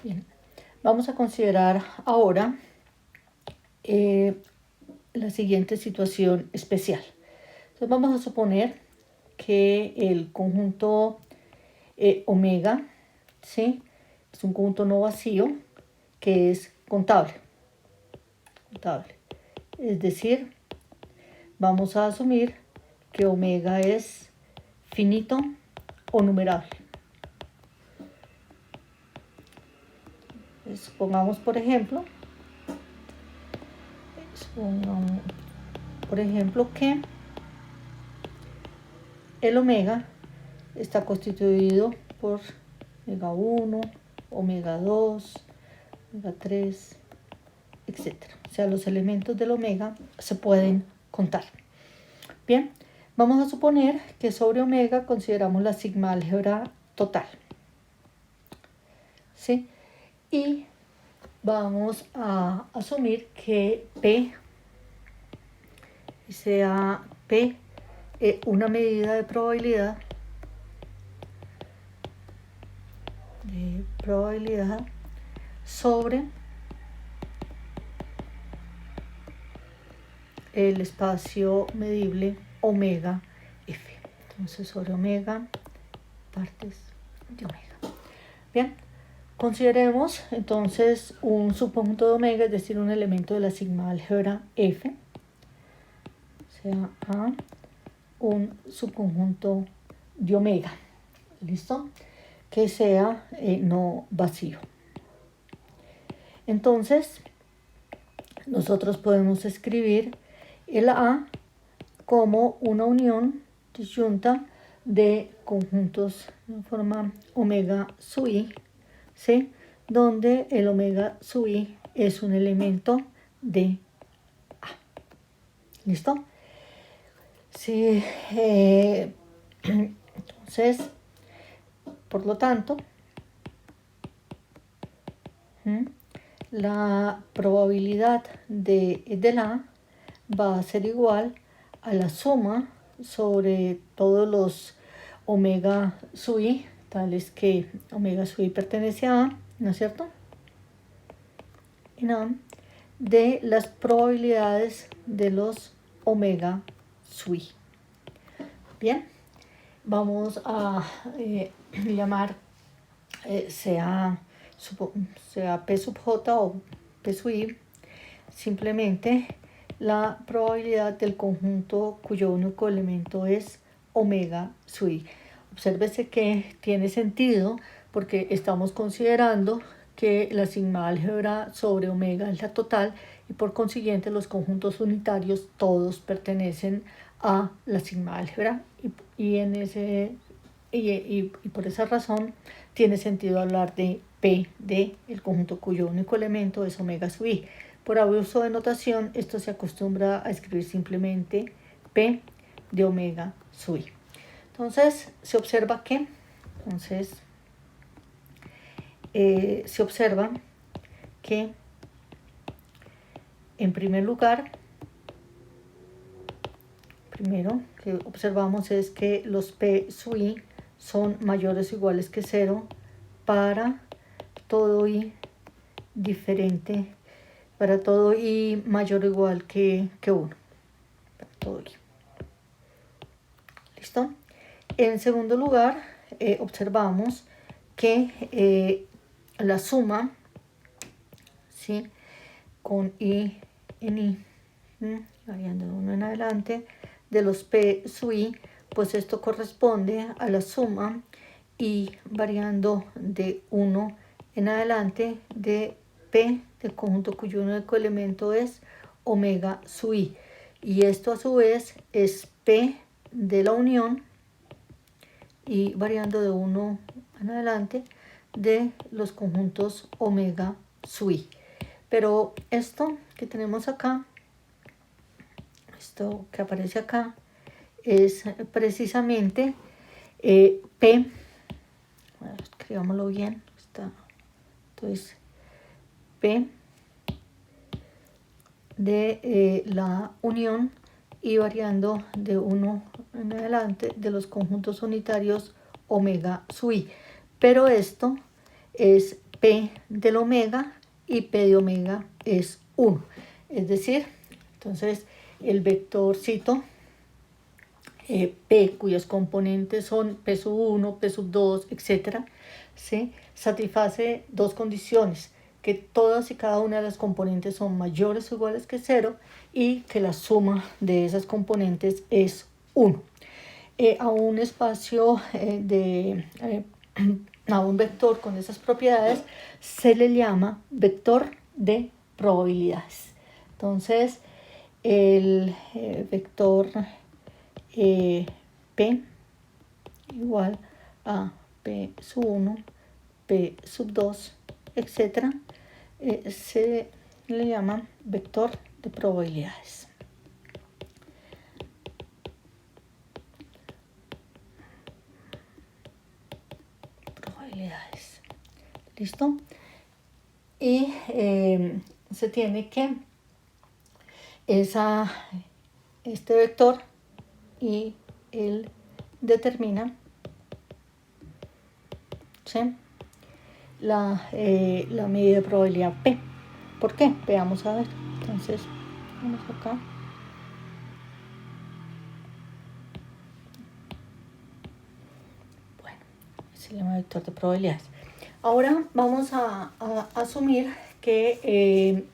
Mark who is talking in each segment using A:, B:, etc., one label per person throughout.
A: Bien, vamos a considerar ahora la siguiente situación especial. Entonces vamos a suponer que el conjunto omega, ¿sí?, es un conjunto no vacío que es contable. Es decir, vamos a asumir que omega es finito o numerable. Supongamos, por ejemplo, que el omega está constituido por omega 1, omega 2, omega 3, etc. O sea, los elementos del omega se pueden contar. Bien, vamos a suponer que sobre omega consideramos la sigma álgebra total, ¿sí? Y vamos a asumir que P sea P una medida de probabilidad sobre el espacio medible omega F. Entonces, sobre omega, partes de omega. Bien, consideremos entonces un subconjunto de omega, es decir, un elemento de la sigma álgebra F, o sea, A, un subconjunto de omega, ¿listo?, que sea no vacío. Entonces, nosotros podemos escribir el A como una unión disyunta de conjuntos de forma omega sub i, ¿sí?, donde el omega sub i es un elemento de A. ¿Listo? Sí, entonces, por lo tanto, la probabilidad del A va a ser igual a la suma sobre todos los omega sub i, tales que omega sub i pertenece a A, ¿no es cierto?, de las probabilidades de los omega sub i. Bien, vamos a llamar sea P sub j o P sub i simplemente la probabilidad del conjunto cuyo único elemento es omega sub i. Obsérvese que tiene sentido porque estamos considerando que la sigma álgebra sobre omega es la total y por consiguiente los conjuntos unitarios todos pertenecen a la sigma álgebra y por esa razón tiene sentido hablar de P de el conjunto cuyo único elemento es omega sub i. Por abuso de notación, esto se acostumbra a escribir simplemente P de omega sub i. Entonces, se observa que, en primer lugar, primero que observamos es que los P sub i son mayores o iguales que 0 para todo i diferente, para todo i mayor o igual que 1, para todo i. ¿Listo? En segundo lugar, observamos que la suma, ¿sí?, con i en i, variando de 1 en adelante, de los P sub i, pues esto corresponde a la suma i variando de 1 en adelante de P del conjunto cuyo único elemento es omega sub i. Y esto a su vez es P de la unión y variando de 1 en adelante de los conjuntos omega sub i. Pero esto que tenemos acá, esto que aparece acá, es precisamente P, bueno, escribámoslo bien, entonces P de la unión y variando de 1 en adelante de los conjuntos unitarios omega sub i. Pero esto es P del omega y P de omega es 1. Es decir, entonces el vectorcito P, cuyos componentes son P sub 1, P sub 2, etc., ¿sí?, satisface dos condiciones: que todas y cada una de las componentes son mayores o iguales que 0 y que la suma de esas componentes es 1. A un espacio a un vector con esas propiedades se le llama vector de probabilidades. Entonces, el vector P igual a P sub 1, P sub 2, etc., se le llama vector de probabilidades. ¿Listo? Y se tiene que este vector y él determina, ¿sí?, la medida de probabilidad P. ¿Por qué? Veamos a ver. Entonces, vamos acá. Bueno, se llama vector de probabilidades. Ahora vamos a asumir que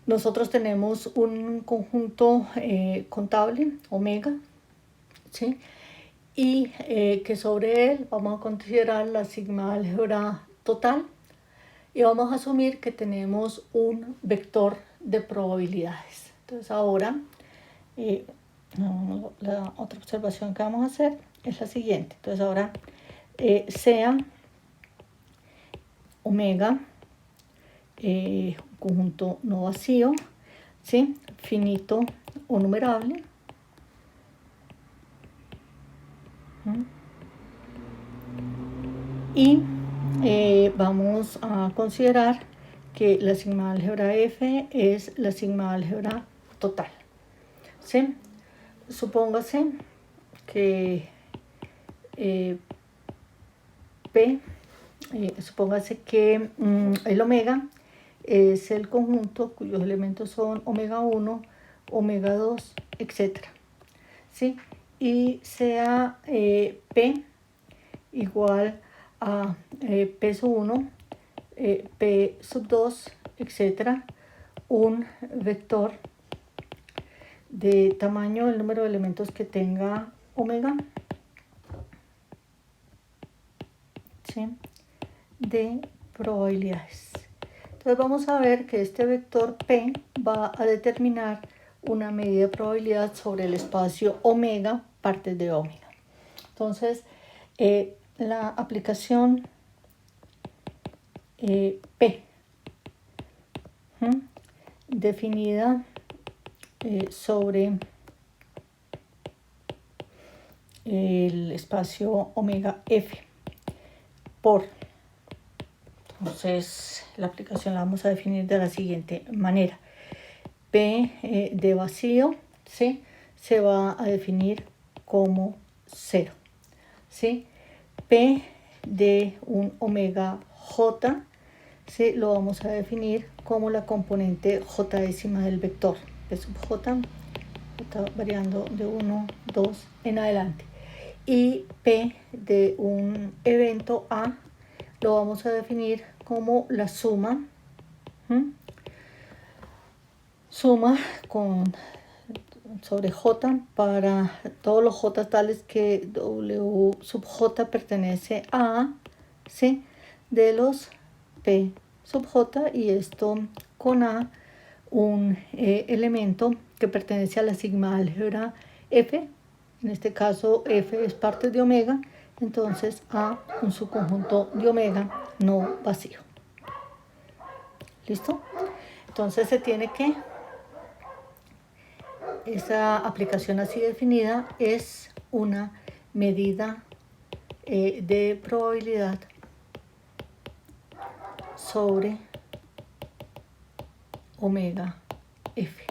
A: nosotros tenemos un conjunto contable, omega, ¿sí?, y que sobre él vamos a considerar la sigma álgebra total y vamos a asumir que tenemos un vector de probabilidades. Entonces ahora la otra observación que vamos a hacer es la siguiente. Entonces ahora sea omega un conjunto no vacío, ¿sí?, finito o numerable, y vamos a considerar que la sigma álgebra F es la sigma álgebra total, ¿sí? Supóngase que supóngase que el omega es el conjunto cuyos elementos son omega 1, omega 2, etc., ¿sí? Y sea P igual a P sub 1, P sub 2, etc., un vector de tamaño del número de elementos que tenga omega, ¿sí?, de probabilidades. Entonces vamos a ver que este vector P va a determinar una medida de probabilidad sobre el espacio omega, partes de omega. Entonces, la aplicación P definida sobre el espacio omega F por, entonces la aplicación la vamos a definir de la siguiente manera: P de vacío, ¿sí?, se va a definir como 0, ¿sí? P de un omega J, ¿sí?, lo vamos a definir como la componente j décima del vector. P sub J está variando de 1, 2 en adelante. Y P de un evento A lo vamos a definir como la suma, sobre J para todos los J tales que W sub J pertenece a A, ¿sí?, de los P sub J, y esto con A un elemento que pertenece a la sigma álgebra F. En este caso F es parte de omega, entonces A un subconjunto de omega no vacío. ¿Listo? Entonces se tiene que esa aplicación así definida es una medida de probabilidad sobre omega F.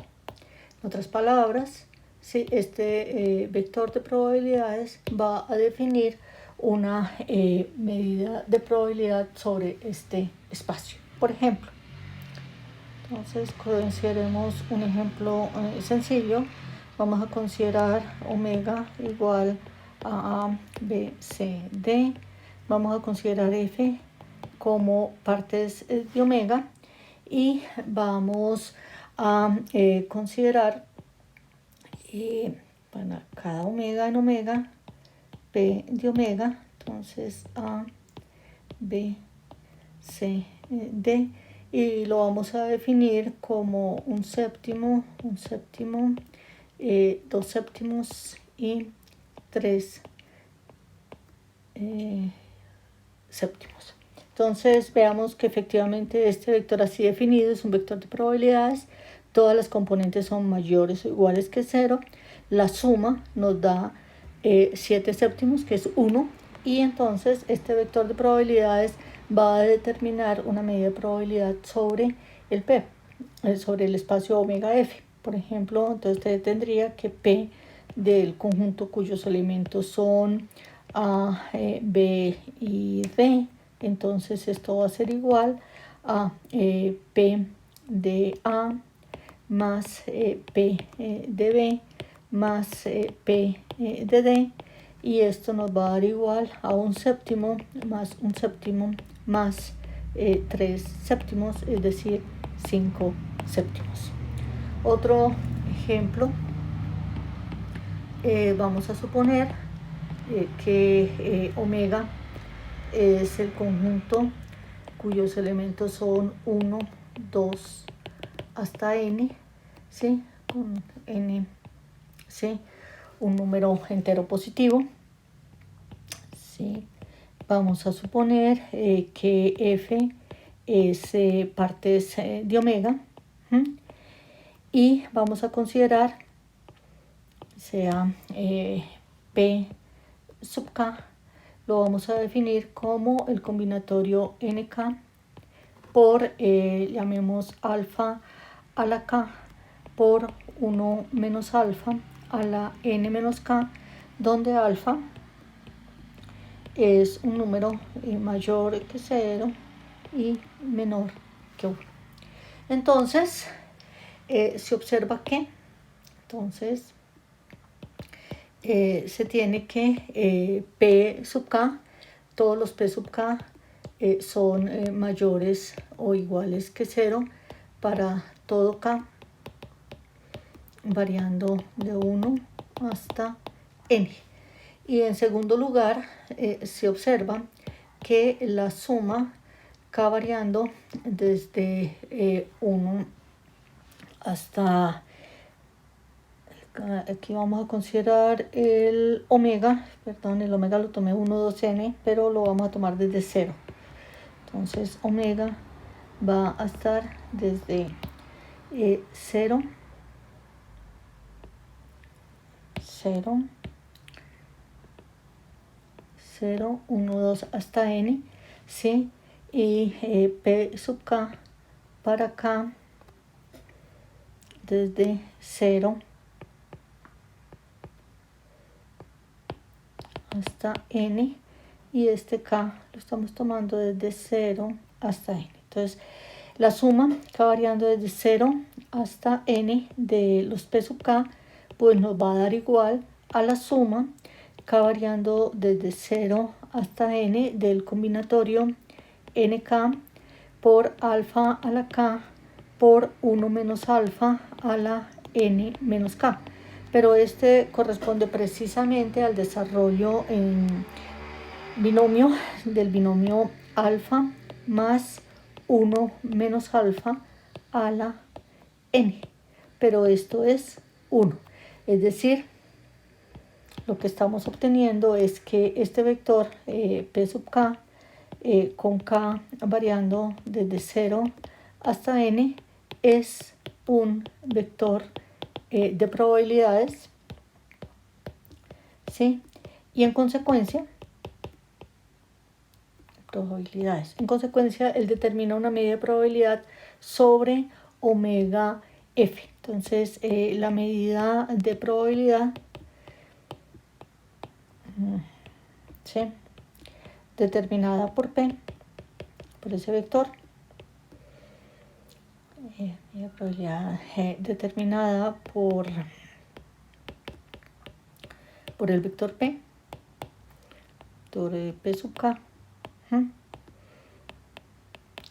A: En otras palabras, ¿sí?, este vector de probabilidades va a definir una medida de probabilidad sobre este espacio. Por ejemplo, entonces consideremos un ejemplo sencillo. Vamos a considerar omega igual a A, B, C, D. Vamos a considerar F como partes de omega y vamos a considerar para cada omega en omega P de omega. Entonces A, B, C, D, y lo vamos a definir como un séptimo, 2 séptimos y 3 séptimos. Entonces veamos que efectivamente este vector así definido es un vector de probabilidades. Todas las componentes son mayores o iguales que 0. La suma nos da 7 séptimos, que es 1. Y entonces este vector de probabilidades va a determinar una medida de probabilidad sobre el P, sobre el espacio omega F. Por ejemplo, entonces usted tendría que P del conjunto cuyos elementos son A, B y D. Entonces esto va a ser igual a P de A más P de B más P de D, y esto nos va a dar igual a un séptimo más 3 séptimos, es decir, 5 séptimos. Otro ejemplo, vamos a suponer que omega es el conjunto cuyos elementos son 1, 2 hasta n, ¿sí? Con n, ¿sí? Un número entero positivo, ¿sí? Vamos a suponer que f es partes de omega, y vamos a considerar sea p sub k, lo vamos a definir como el combinatorio nk por, llamemos alfa a la k por 1 menos alfa a la n menos k, donde alfa es un número mayor que 0 y menor que 1. Entonces, se observa que entonces se tiene que P sub k, todos los P sub k son mayores o iguales que 0 para todo k, variando de 1 hasta n. Y en segundo lugar, se observa que la suma k variando desde 1 hasta, aquí vamos a considerar el omega, perdón, el omega lo tomé 1, 2n, pero lo vamos a tomar desde 0. Entonces omega va a estar desde 0, 0, 1, 2 hasta n, ¿sí? Y P sub k para k desde 0 hasta n, y este k lo estamos tomando desde 0 hasta n. Entonces la suma k variando desde 0 hasta n de los P sub k pues nos va a dar igual a la suma k variando desde 0 hasta n del combinatorio nk por alfa a la k por 1 menos alfa a la n menos k. Pero este corresponde precisamente al desarrollo en binomio del binomio alfa más 1 menos alfa a la n. Pero esto es 1. Es decir, lo que estamos obteniendo es que este vector P sub k con k variando desde 0 hasta n es un vector de probabilidades, ¿sí? Y en consecuencia, él determina una medida de probabilidad sobre omega f. Entonces, la medida de probabilidad, ¿sí? determinada por P, por ese vector, y la probabilidad G determinada por el vector P, vector P sub K,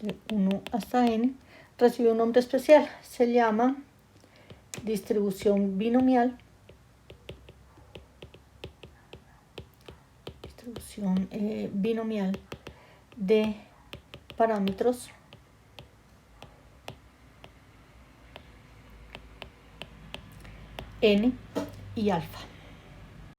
A: de 1 hasta n, recibe un nombre especial, se llama distribución binomial, binomial de parámetros n y alfa.